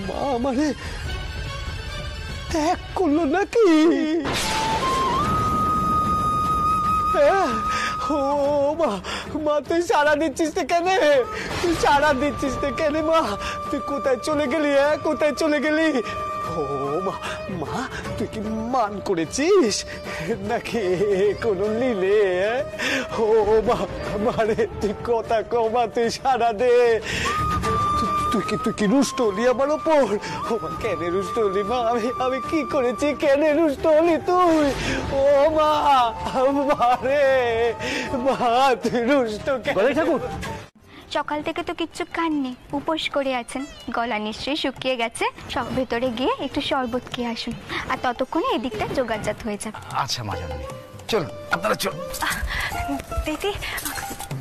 মা আমারে ত্যাগ করলো নাকি? ও মা, মা তুই সাড়া দিচ্ছিস না কেন? তুই সাড়া দিচ্ছিস না কেন মা? তুই কোথায় চলে গেলি? কোথায় চলে গেলি? ও মা, মা তুই কি মান করেছিস নাকি কোন লীলে? ও মা, মারে তুই কথা কমা, তুই সাড়া দে। তুই কি রুষ্ট হলি আমার ওপর? ও মা, কেন রুষ্ট হলি মা? আমি কি করেছি? কেন রুষ্ট হলি তুই? ও মা, মারে মা, তুই রুষ্ট কেন? ঠাকুর সকাল থেকে তো কিচ্ছু খাননি, উপোস করে আছেন, গলা নিশ্চয়ই শুকিয়ে গেছে। সব ভেতরে গিয়ে একটু শরবত খেয়ে আসুন, আর ততক্ষণে এদিকটা জোগাড়জাত হয়ে যাবে। আচ্ছা মা জানি, চলুন আপনারা চলুন। দিদি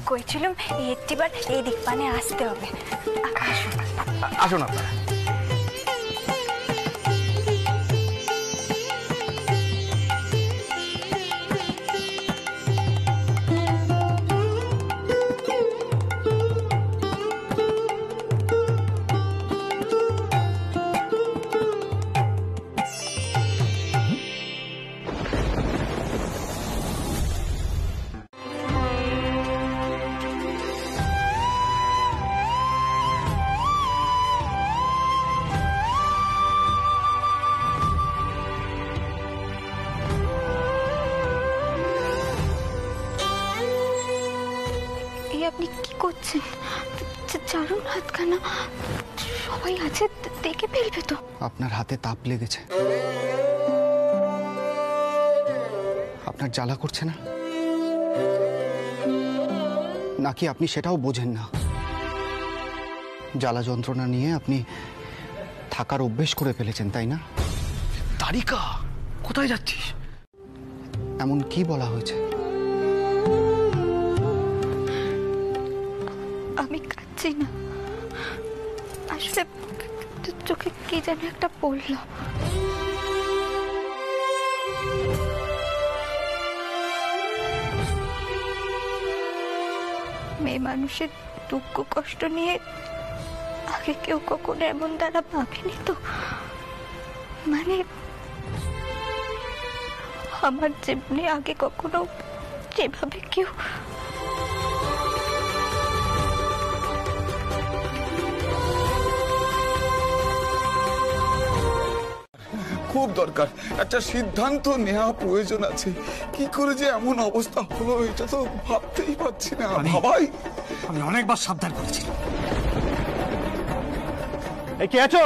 কইছিলাম একটিবার এই দিক পানে আসতে হবে। আসুন আপনারা। আপনি কি করছেন? চারুর হাতখানা সবাই আছে, দেখে ফেলবে তো। আপনার হাতে তাপ লেগেছে, আপনার জ্বালা করছে না নাকি আপনি সেটাও বোঝেন না? জ্বালা যন্ত্রণা নিয়ে আপনি থাকার অভ্যেস করে ফেলেছেন, তাই না? তারিকা, কোথায় যাচ্ছিস? এমন কি বলা হয়েছে? আমি কাঁদছি না, আসলে চোখে কি যেন একটা পড়ল। মেয়ে মানুষের দুঃখ কষ্ট নিয়ে আগে কেউ কখনো এমন দ্বারা ভাবেনি তো। মানে আমার জীবনে আগে কখনো যেভাবে কেউ খুব দরকার, একটা সিদ্ধান্ত নেওয়া প্রয়োজন আছে। কি করে যে এমন অবস্থা হলো এটা তো ভাবতেই পারছি না। ভাবাই আমি অনেকবার সাবধান করেছি। এই কে আছো?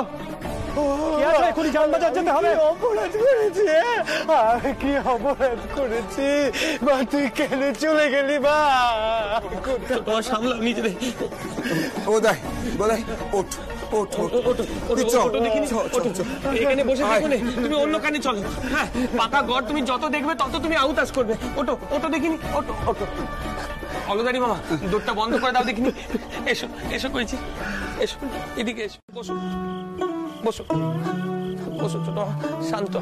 এখনই যান বাজার যেতে হবে। অপরাধ করেছি, কি অপরাধ করেছি? মা তুই কেন চলে গেলি? মা তোমার সামলাও নিজে। ও দাই বলাই, ওঠ ওঠ ওঠ, এখানে বসে থাকো না, তুমি অন্য কানে চলো। হ্যাঁ, পাকা ঘর তুমি যত দেখবে তত তুমি আউতাস করবে। ওটো ওটো দেখিনি, ওটো ওটো। অলদারি মামা, দোরটা বন্ধ করে দাও দেখিনি। এসো এসো কইছি, এসো এদিকে এসো, বসো বসো বসো, ছোট শান্ত।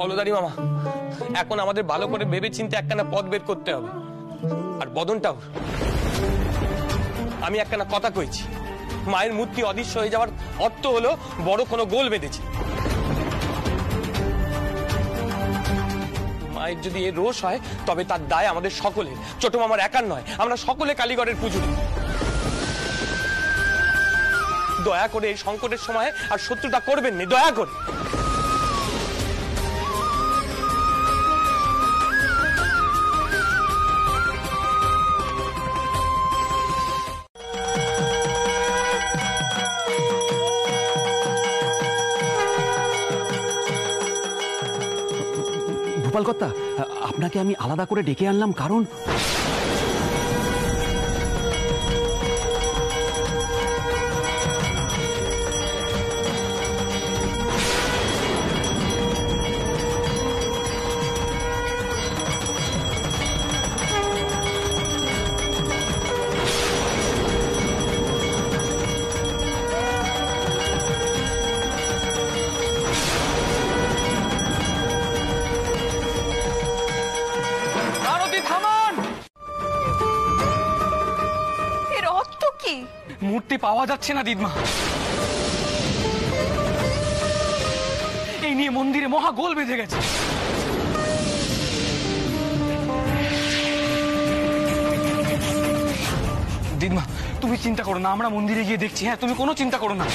অলদারি মামা, এখন আমাদের ভালো করে ভেবে চিন্তে একখানা পথ বের করতে হবে। আর বদনটাও, আমি একখানা কথা কইছি, মায়ের মূর্তি অদৃশ্য হয়ে যাওয়ার অর্থ হলো বড় কোনো গোল বেঁধেছি। মায়ের যদি এ রোষ হয় তবে তার দায় আমাদের সকলের, ছোট মামার একার নয়। আমরা সকলে কালীগড়ের পুজোরি। দয়া করে এই সংকটের সময় আর শত্রুতা করবেন না, দয়া করে। গোপালকর্তা, আপনাকে আমি আলাদা করে ডেকে আনলাম কারণ মূর্তি পাওয়া যাচ্ছে না দিদমা। নিয়ে মন্দিরে মহা গোল বেঁধে গেছে। দিদিমা তুমি চিন্তা করো না, আমরা মন্দিরে গিয়ে দেখছি। হ্যাঁ, তুমি কোনো চিন্তা করো না।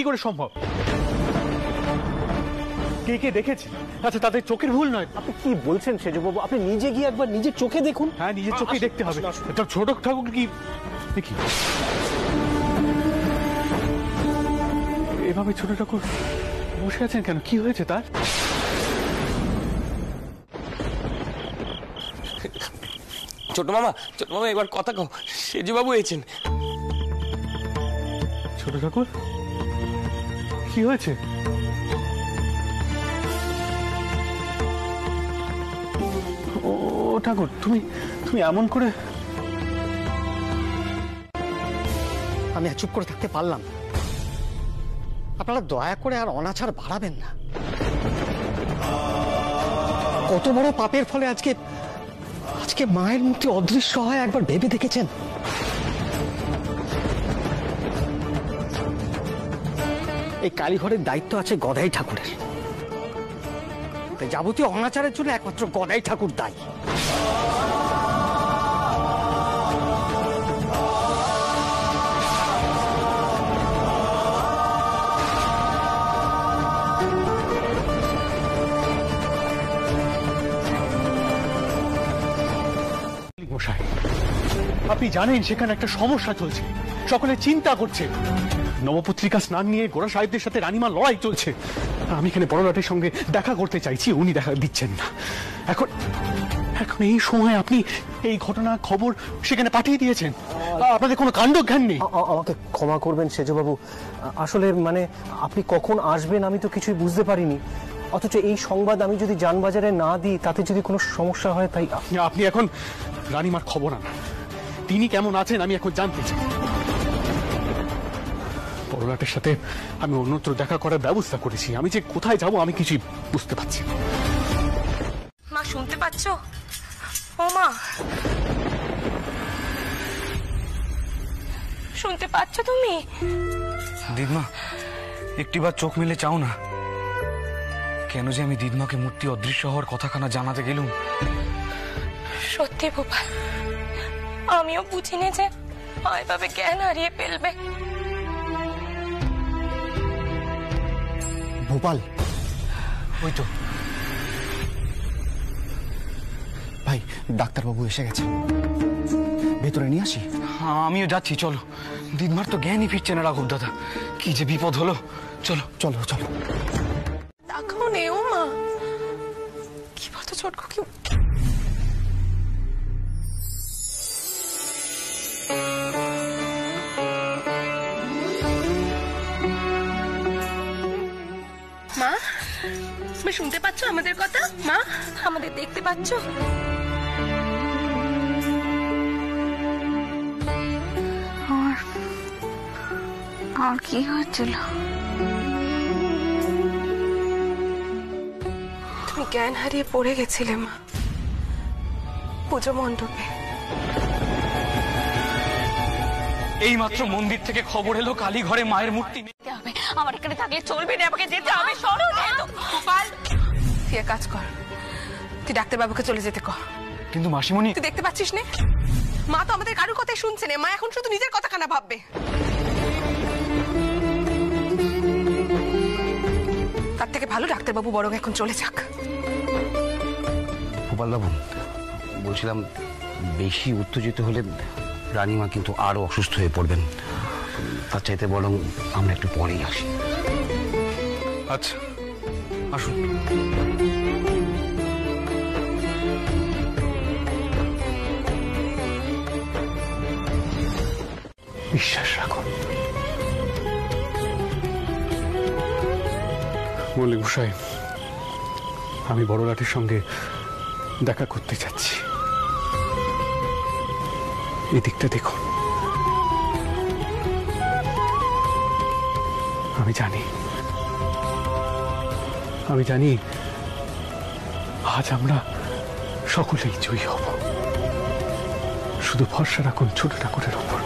কি করে সম্ভব? কে কে দেখেছে? আচ্ছা, তাদের চোখের ভুল নয়। আপনি কি বলছেন সেজবাবু? আপনি নিজে গিয়ে একবার নিজের চোখে দেখুন। হ্যাঁ, নিজের চোখে দেখতে হবে। ছোট ঠাকুর কি দেখি এভাবে ছোট ঠাকুর বসে আছেন কেন? কি হয়েছে তার? ছোট মামা এবার কথা কও, সেজবাবু এসেছেন। ছোট ঠাকুর কি হয়েছে? ও ঠাকুর, তুমি এমন করে। আমি আর চুপ করে থাকতে পারলাম। আপনারা দয়া করে আর অনাচার বাড়াবেন না। কত বড় পাপের ফলে আজকে মায়ের মূর্তি অদৃশ্য হয় একবার ভেবে দেখেছেন? এই কালীঘরের দায়িত্ব আছে গদাই ঠাকুরের। তাই যাবতীয় অনাচারের জন্য একমাত্র গদাই ঠাকুর দায়ী। মশাই, আপনি জানেন সেখানে একটা সমস্যা চলছে, সকলে চিন্তা করছে। নবপত্রিকা স্নান নিয়ে গোড়া সাহেবদের সাথে রানীমা লড়াই চলছে। আমি এখানে বড়লাটের সঙ্গে দেখা করতে চাইছি, উনি দেখা দিচ্ছেন না। এখন এই সময় আপনি এই ঘটনা খবর সেখানে পাঠিয়ে দিয়েছেন। আপনাদের কোনো কাণ্ড জ্ঞান নেই। আমাকে ক্ষমা করবেন সেজবাবু, আসলে মানে আপনি কখন আসবেন আমি তো কিছুই বুঝতে পারিনি। অথচ এই সংবাদ আমি যদি যানবাজারে না দিই তাতে যদি কোনো সমস্যা হয়, তাই আপনি এখন রানীমার খবর আনান। তিনি কেমন আছেন আমি এখন জানতে চাই। বড়লাটের সাথে আমি অন্যত্র দেখা করার ব্যবস্থা করেছি। আমি যে কোথায় যাব আমি কিছুই বুঝতে পারছি না। মা শুনতে পাচ্ছ? ও মা, শুনতে পাচ্ছ তুমি? দিদিমা একটিবার চোখ মেলে চাও না। কেন যে আমি দিদিমাকে মূর্তি অদৃশ্য হওয়ার কথাখানা জানাতে গেলুম। সত্যি ভোপাল, আমিও বুঝিনি যে এভাবে জ্ঞান হারিয়ে ফেলবে। ভোপাল, ওই তো ভাই, ডাক্তারবাবু এসে গেছে, ভেতরে নিয়ে আসি। আমিও যাচ্ছি, চলো। দিদিমার তো জ্ঞানই ফিরছে না রাঘব দাদা, কি যে বিপদ হলো। চলো চলো চলো। দেখাও নেও মা, কি বলতো ছোট কি? মা, তুমি শুনতে পাচ্ছ আমাদের কথা? মা, আমাদের দেখতে পাচ্ছ? আর কি হয়েছিল? তুমি জ্ঞান হারিয়ে পড়ে গেছিলে মা, পুজো মণ্ডপে। এই মাত্র মন্দির থেকে খবর এলো কালীঘরে মায়ের মূর্তি নেই। আমার এখানে থাকলে চলবে না, আমাকে যেতে হবে। সরো না গোপাল, তুই এক কাজ কর, তুই ডাক্তারবাবুকে চলে যেতে কর। কিন্তু মাসিমণি, তুই দেখতে পাচ্ছিস না মা তো আমাদের কারোর কথাই শুনছে না। মা এখন শুধু নিজের কথা কানা ভাববে। তার থেকে ভালো ডাক্তারবাবু বরং এখন চলে যাক। গোপালবাবু, বলছিলাম বেশি উত্তেজিত হলে রানীমা কিন্তু আরো অসুস্থ হয়ে পড়বেন। তার চাইতে বরং আমরা একটু পরেই আসি। আচ্ছা, আসুন। বিশ্বাস রাখুন মল্লিক মশাই, আমি বড়লাটের সঙ্গে দেখা করতে চাচ্ছি। এদিকটা দেখুন। আমি জানি আজ আমরা সকলেই জয়ী হব। শুধু ভরসা রাখুন ছোট ঠাকুরের ওপর।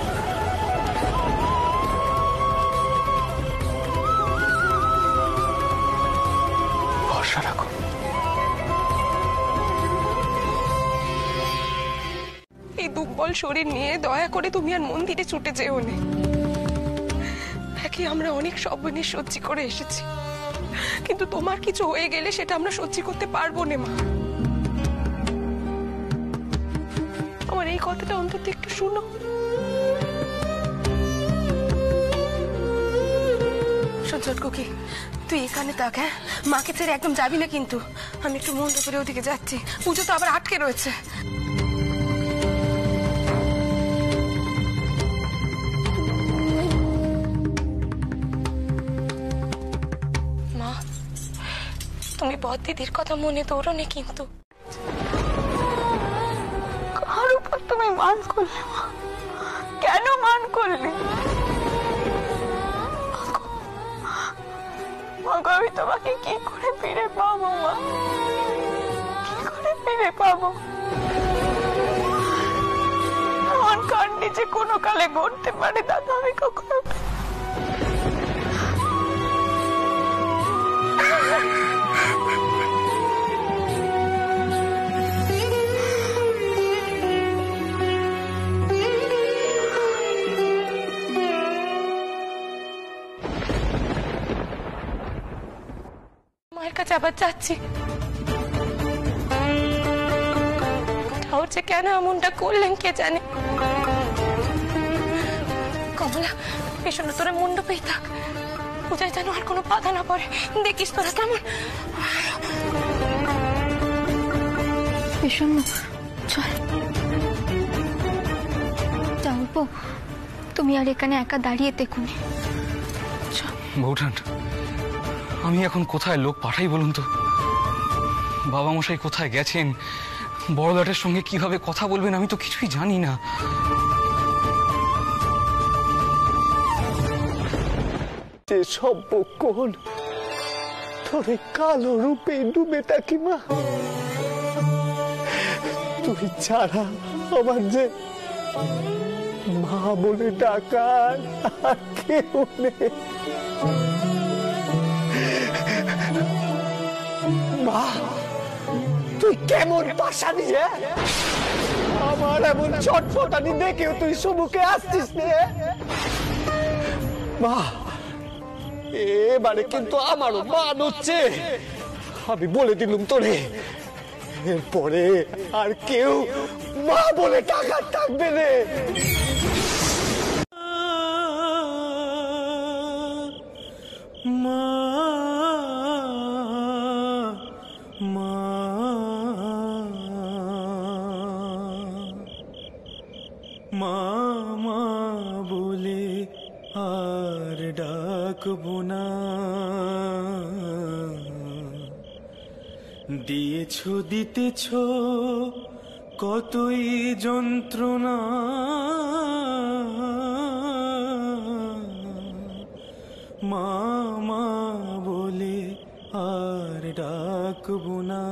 ভরসা রাখুন। এই দুর্বল শরীর নিয়ে দয়া করে তুমি আর মন্দিরে ছুটে যেও না। একে আমরা অনেক সবনে সহ্য করে এসেছি, কিন্তু তোমার কিছু হয়ে গেলে সেটা আমরা সহ্য করতে পারবো না মা। আমার এই কথাটা অন্তত একটু শুনো। সজ্জটকুকি, তুই এখানে থাক। হ্যাঁ, মাকে ছেড়ে একদম যাবি না কিন্তু। আমি একটু মণ্ডপের ওদিকে যাচ্ছি, পুজো তো আবার আটকে রয়েছে। মা, তুমি বদ দিদির কথা মনে তোরো না কিন্তু। কার উপর তুমি মান করলে মা? কেন মান করলে? আমি তোমাকে কি করে ফিরে পাবো মা? কি করে ফিরে পাবো? এমন কাণ্ড যে কোনো কালে ঘটতে পারে দাদা, আমি কখনো মায়ের কাছে আবার যাচ্ছি। ঠাকুর যে কেন এমনটা করলেন কে জানে। কমলা, পেছনে তোরা মণ্ডপেই থাক, পূজায় যেন আর কোনো বাধা না পড়ে। দেখিস তোরা কেমন। পেছন চল। যাবো, তুমি আর এখানে একা দাঁড়িয়ে দেখুন। বৌঠান, আমি এখন কোথায় লোক পাঠাই বলুন তো? বাবা মশাই কোথায় গেছেন, বড়লাটের সঙ্গে কিভাবে কথা বলবেন আমি তো কিছুই জানি না। যে সর্বক্ষণ তোরে কালো রূপে ডুবে থাকি মা, তুই ছাড়া আমার যে মা বলে ডাকার আর কেউ নেই। মা, তুই কেমন বাসা নিয়ে আমার এমন ছটফটানি দেখেও তুই সম্মুখে আসছিস নে? মা, এবারে কিন্তু আমারও মান হচ্ছে। আমি বলে দিলুম তোরে, এরপরে আর কেউ মা বলে টাকা থাকবে রে। মা মা মা মা বলে আর ডাকবো না, দিয়েছ দিতেছ কতই যন্ত্রণা, মা মা বলে আর ডাকবো না।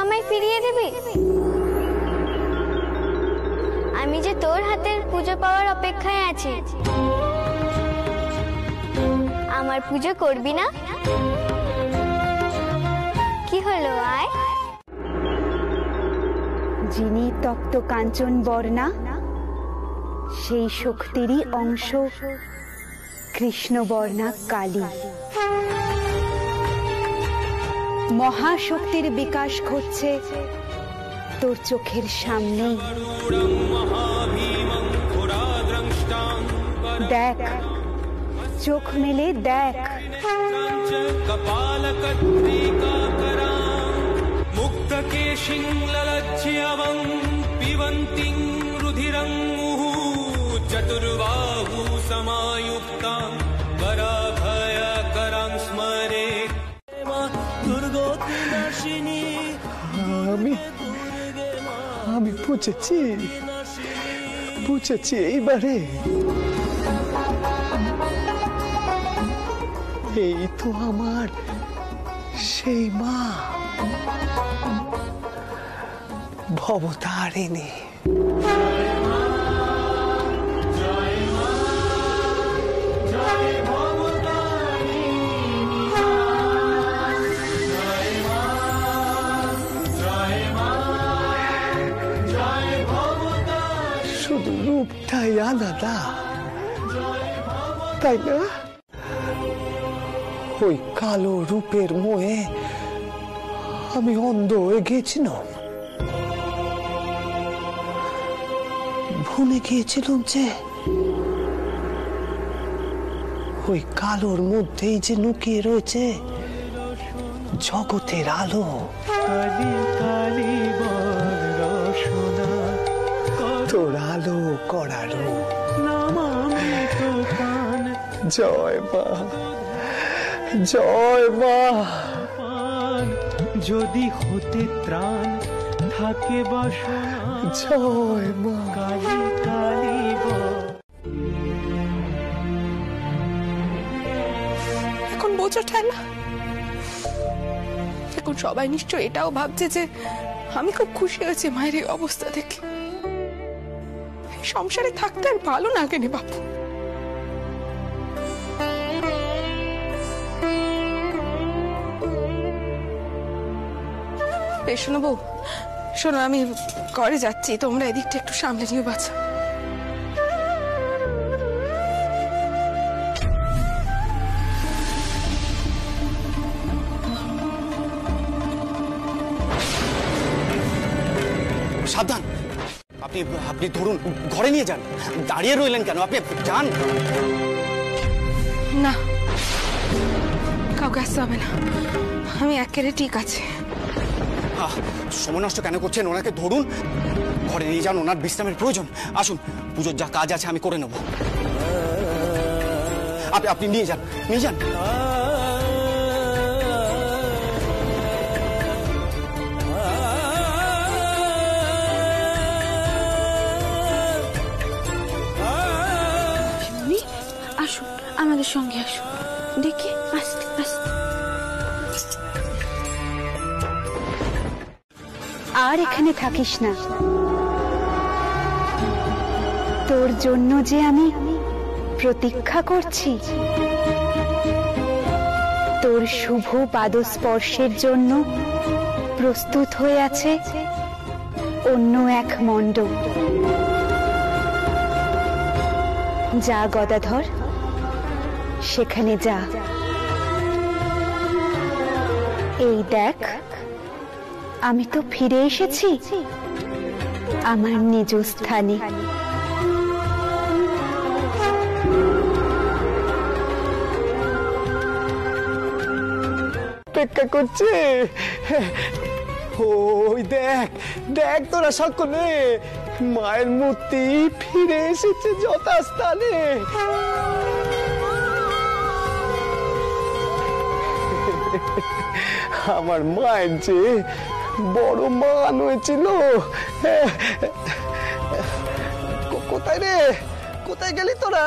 আমায় ফিরিয়ে দিবি? আমি যে তোর হাতের পুজো পাওয়ার অপেক্ষায় আছি। আমার পুজো করবি না? কি হলো, আয়। যিনি তপ্ত কাঞ্চন বর্ণা, সেই শক্তিরই অংশ কৃষ্ণবর্ণা কালী। মহাশক্তির বিকাশ ঘটছে তোর চোখের সামনেই। দেখ, চোখ মেলে দেখ। চতুর্বাহু সমায়ুক্তা পরাভয়করাং স্মরে দুর্গতি নাশিনী। আমি বুঝেছি এইবারে। এই তো আমার সেই মা, ভবতারিণী। শুধু রূপটাই আলাদা, তাই না? ওই কালো রূপের মোহে আমি অন্ধ হয়ে গিয়েছিলাম, ভুলে গিয়েছিলাম যে ওই কালোর মধ্যেই যে লুকিয়ে রয়েছে জগতের আলো। তোর আলো করার জয় মা, জয় মা। যদি হতে ত্রাণ থাকে বাসনা, জয় মা। কালী কালী এখন বোঝো ঠেলা। এখন সবাই নিশ্চয় এটাও ভাবছে যে আমি খুব খুশি হয়েছি মায়ের এই অবস্থা দেখে। সংসারে থাকতে আর ভালো না কেনে বাপু। শোনো বউ, শোনো, আমি ঘরে যাচ্ছি, তোমরা এদিকটা একটু সামলে নিও বাচ্চা। সাবধান, আপনি ধরুন, ঘরে নিয়ে যান। দাঁড়িয়ে রইলেন কেন? আপনি যান না, কাউকে আসতে হবে না, আমি একেবারে ঠিক আছে। সময় নষ্ট কেন করছেন? ওনাকে ধরুন, ঘরে নিয়ে যান, ওনার বিশ্রামের প্রয়োজন। আসুন, পুজোর যা কাজ আছে আমি করে নেব। আপনি নিয়ে যান, নিয়ে যান। আসুন, আমাদের সঙ্গে আসুন, দেখি আস্তে আস্তে। আর এখানে থাকিস না, তোর জন্য যে আমি প্রতীক্ষা করছি। তোর শুভ পাদস্পর্শের জন্য প্রস্তুত হয়ে আছে অন্য এক মণ্ডপ। যা গদাধর, সেখানে যা। এই দেখ, আমি তো ফিরে এসেছি আমার নিজ স্থানে। অপেক্ষা করছে। ওই দেখ দেখ, তোরা সকলে, মায়ের মূর্তি ফিরে এসেছে যথাস্থানে। আমার মায়ের যে বড় মান হয়েছিল। কোথায় রে, কোথায় গেলি তোরা?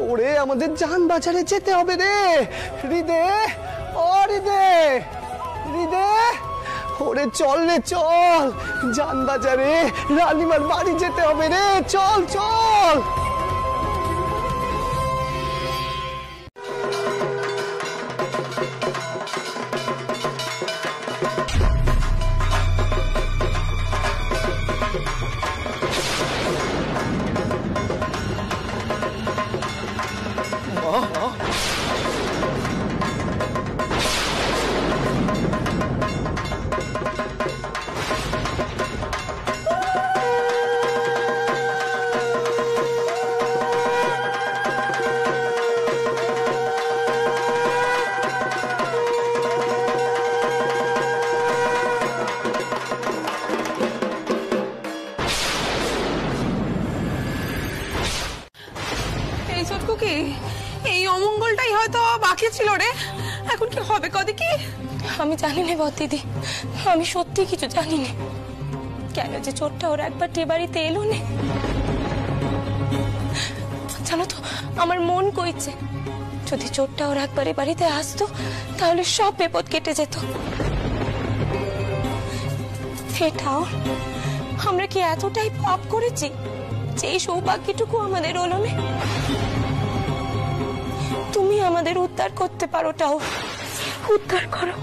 ওরে, আমাদের জান বাজারে যেতে হবে রে। হৃদে, ও হৃদে, হৃদে, ও ওরে চল রে চল, জানবাজারে রানীমার বাড়ি যেতে হবে রে, চল চল। এই অমঙ্গলটাই হয়তো বাকি ছিল রে, এখন কি হবে কদি কি? আমি জানি না বদিদি, আমি সত্যি কিছু জানি না। কেন যে চোরটা ওর একবার এ বাড়িতে এলো না, জানো তো আমার মন কইছে যদি চোরটা ওর একবার এ বাড়িতে আসতো তাহলে সব বিপদ কেটে যেত। এটাও আমরা কি এতটাই পাপ করেছি যে এই সৌভাগ্যটুকু আমাদের হলো না? তুমি আমাদের উদ্ধার করতে পারো, তাও উদ্ধার করো।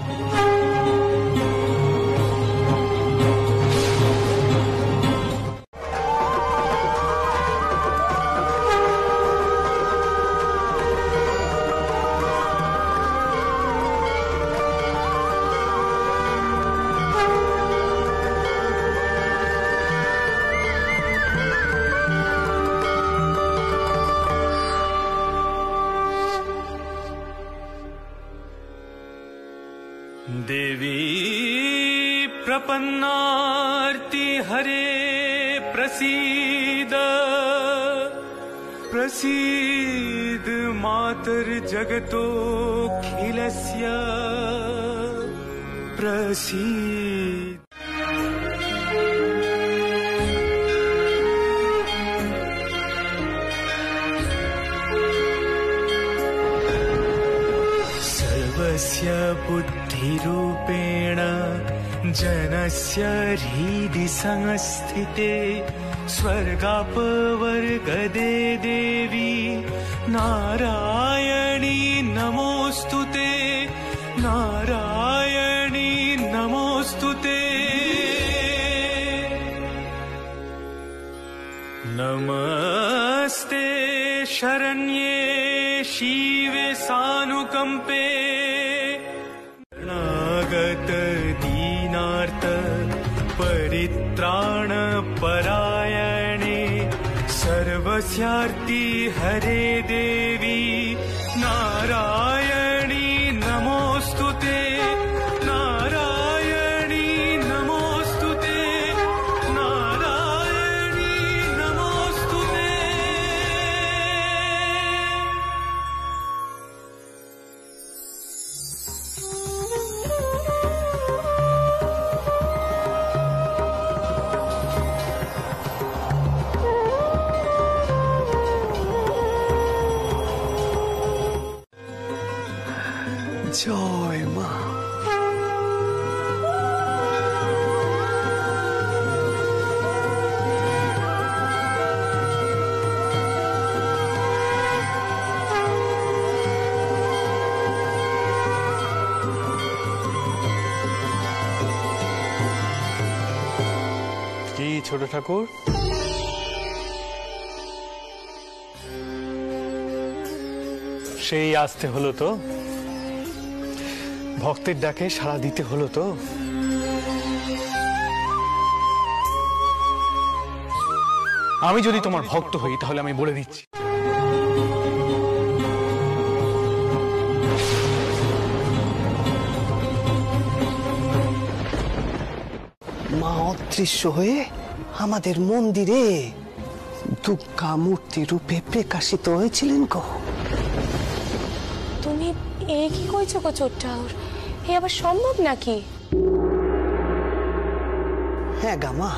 देवी प्रपन्नार्ति हरे प्रसीद प्रसीद मातर जगतोऽखिलस्य प्रसीद। सर्वस्य बुद्धिरूपेण जनस्य हृदि संस्थिते स्वर्गापवर्गदे देवी नारायणी नमोस्तुते, नारायणी नमोस्तुते। नमस्ते शरण्ये शिवे सानुकंपे नागत दीनार्थ परित्राण परायणे सर्वस्यार्ति हरे देवी नारायणी नमोस्तुते, नारायणी नमोस्तुते, नारायणी नमोस्तुते। জয় মা। কি ছোট ঠাকুর, সেই আসতে হলো তো, ভক্তের ডাকে সাড়া দিতে হলো তো। আমি যদি তোমার ভক্ত হই তাহলে আমি বলে দিচ্ছি, মা অদৃশ্য হয়ে আমাদের মন্দিরে দুর্গা মূর্তি রূপে প্রকাশিত হয়েছিলেন গো। তুমি এ কি কইছো গো চোরটা ওর, এ আবার সম্ভব নাকি? হ্যাঁ গা মা,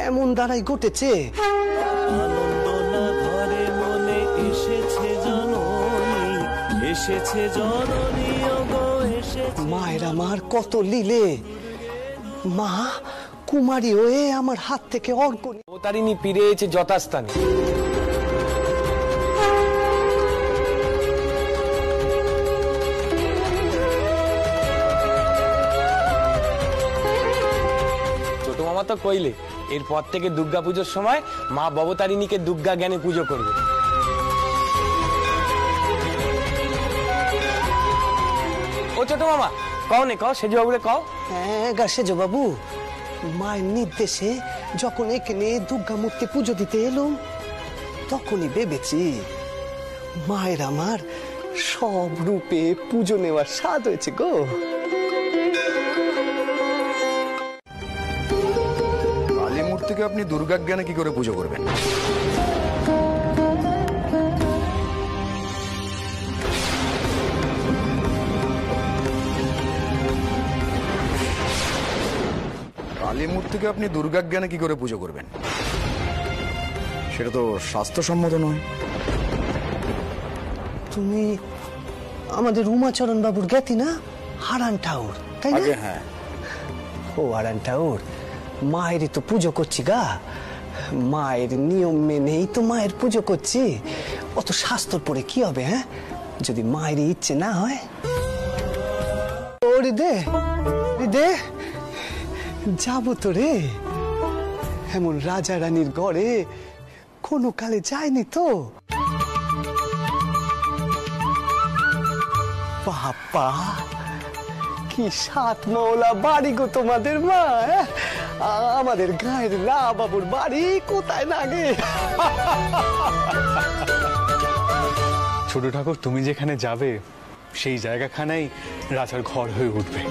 এমন দ্বারাই ঘটেছে। ঘরে মনে এসেছে জননী, এসেছে জননী গো এসেছে। মায়ের আমার কত লীলে, মা কুমারী হয়ে আমার হাত থেকে অর্ঘ্য অবতারিণী ফিরেছে যথাস্থানে। ছোট মামা তো কইলে এরপর থেকে দুর্গা পুজোর সময় মা ভবতারিণীকে দুর্গা জ্ঞানে পুজো করবে। ও ছোট মামা কও নে, কও সেজু বাবুরে কও। হ্যাঁ গা সেজো বাবু, মায়ের নির্দেশে যখন এখানে দুর্গা মূর্তি পুজো দিতে এলুম তখনই ভেবেছি মায়ের আমার সব রূপে পুজো নেওয়ার স্বাদ হয়েছে গো। কালী মূর্তিকে আপনি দুর্গা জ্ঞানে কি করে পুজো করবেন? কালী মূর্তিকে আপনি দুর্গা জ্ঞানে কি করে পুজো করবেন? সেটা তো স্বাস্থ্যসম্মত নয়। তুমি আমাদের উমাচরণ বাবুর জ্ঞাতি না, হারান ঠাউর, তাই না? হ্যাঁ। ও হারান ঠাউর, মায়েরই তো পুজো করছি গা, মায়ের নিয়ম মেনেই তো মায়ের পুজো করছি। অত শাস্ত্র পড়ে কি হবে হ্যাঁ, যদি মায়ের ইচ্ছে না হয়। ও রিদে রিদে যাবো তো রে, এমন রাজা রানীর ঘরে কোনো কালে যায়নি তো। বাবা কি সাত মৌলা বাড়ি গো তোমাদের মা, আমাদের গায়ের রা বাবুর বাড়ি কোথায় নাগে। ছোট ঠাকুর, তুমি যেখানে যাবে সেই জায়গাখানাই রাজার ঘর হয়ে উঠবে।